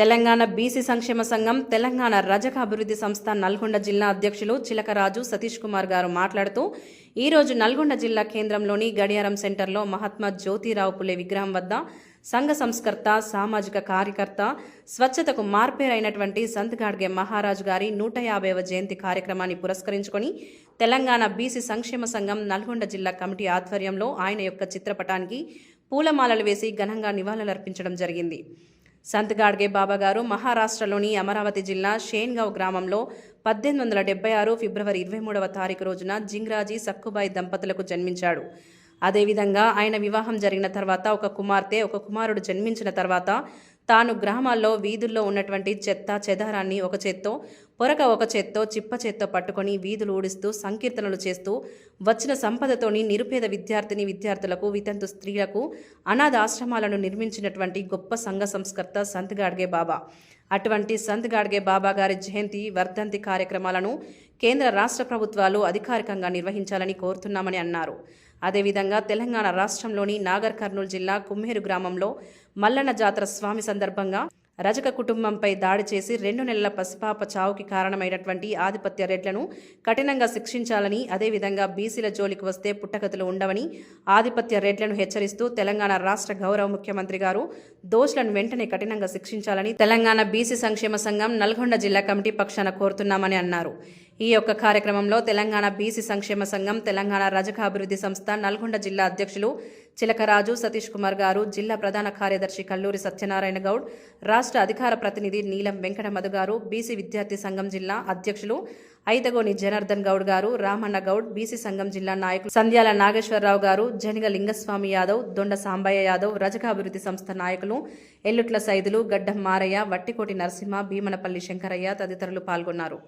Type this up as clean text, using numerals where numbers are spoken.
Telangana BC సంక్షేమ సంఘం తెలంగాణ రజక అభివృద్ధి సంస్థ నల్గొండ జిల్లా అధ్యక్షులు చిలకరాజు సతీష్ కుమార్ గారు మాట్లాడుతూ ఈరోజు నల్గొండ జిల్లా కేంద్రంలోని గడియారం సెంటర్లో మహాత్మా జ్యోతిరావు పులే విగ్రహం వద్ద సంఘ సంస్కర్త సామాజిక కార్యకర్త స్వచ్ఛతకు మార్పేరైనటువంటి సంత్ గాడ్గే మహారాజు గారి 150వ జయంతి కార్యక్రమాన్ని పురస్కరించుకొని తెలంగాణ బీసీ సంక్షేమ సంఘం నల్గొండ జిల్లా కమిటీ ఆధ్వర్యంలో ఆయన యొక్క చిత్రపటానికి పూలమాలలు వేసి ఘనంగా నివాళులర్పించడం జరిగింది. సంత్ గాడ్గే బాబా గారు మహారాష్ట్రలోని అమరావతి జిల్లా షేన్గావ్ గ్రామంలో 1876 ఫిబ్రవరి 23వ తారీఖు రోజున జింగ్రాజీ సక్కుబాయి దంపతులకు జన్మించాడు. అదేవిధంగా ఆయన వివాహం జరిగిన తర్వాత ఒక కుమార్తె ఒక కుమారుడు జన్మించిన తర్వాత తాను గ్రామాల్లో వీధుల్లో ఉన్నటువంటి చెత్త చెదారాన్ని ఒక చేత్తో పొరక ఒక చేత్తో చిప్ప చేత్తో పట్టుకొని వీధులు ఊడిస్తూ సంకీర్తనలు చేస్తూ వచ్చిన సంపదతోని నిరుపేద విద్యార్థులకు వితంతు స్త్రీలకు అనాథ ఆశ్రమాలను నిర్మించినటువంటి గొప్ప సంఘ సంస్కర్త సంత్ గాడ్గే బాబా. అటువంటి సంత్ గాడ్గే బాబా గారి జయంతి వర్ధంతి కార్యక్రమాలను కేంద్ర రాష్ట్ర ప్రభుత్వాలు అధికారికంగా నిర్వహించాలని కోరుతున్నామని అన్నారు. అదేవిధంగా తెలంగాణ రాష్ట్రంలోని నాగర్ కర్నూలు జిల్లా కుమ్మేరు గ్రామంలో మల్లన్న జాతర స్వామి సందర్భంగా రజక కుటుంబంపై దాడి చేసి 2 నెలల పసిపాప చావుకి కారణమైనటువంటి ఆధిపత్య రెడ్లను కఠినంగా శిక్షించాలని, అదేవిధంగా బీసీల జోలికి వస్తే పుట్టగతులు ఉండవని ఆధిపత్య రెడ్లను హెచ్చరిస్తూ తెలంగాణ రాష్ట్ర గౌరవ ముఖ్యమంత్రి గారు దోషులను వెంటనే కఠినంగా శిక్షించాలని తెలంగాణ బీసీ సంక్షేమ సంఘం నల్గొండ జిల్లా కమిటీ పక్షాన కోరుతున్నామని అన్నారు. ఈ యొక్క కార్యక్రమంలో తెలంగాణ బీసీ సంక్షేమ సంఘం తెలంగాణ రజక అభివృద్ధి సంస్థ నల్గొండ జిల్లా అధ్యక్షులు చిలకరాజు సతీష్ కుమార్ గారు, జిల్లా ప్రధాన కార్యదర్శి కల్లూరి సత్యనారాయణ గౌడ్, రాష్ట్ర అధికార ప్రతినిధి నీలం వెంకట మధు గారు, బీసీ విద్యార్థి సంఘం జిల్లా అధ్యక్షులు ఐతగోని జనార్దన్ గౌడ్ గారు, రామన్న గౌడ్, బీసీ సంఘం జిల్లా నాయకులు సంధ్యాల నాగేశ్వరరావు గారు, జనిగ లింగస్వామి యాదవ్, దొండ సాంబయ్య యాదవ్, రజక అభివృద్ధి సంస్థ నాయకులు ఎల్లుట్ల సైదులు, గడ్డం మారయ్య, వట్టికోటి నరసింహ, భీమనపల్లి శంకరయ్య తదితరులు పాల్గొన్నారు.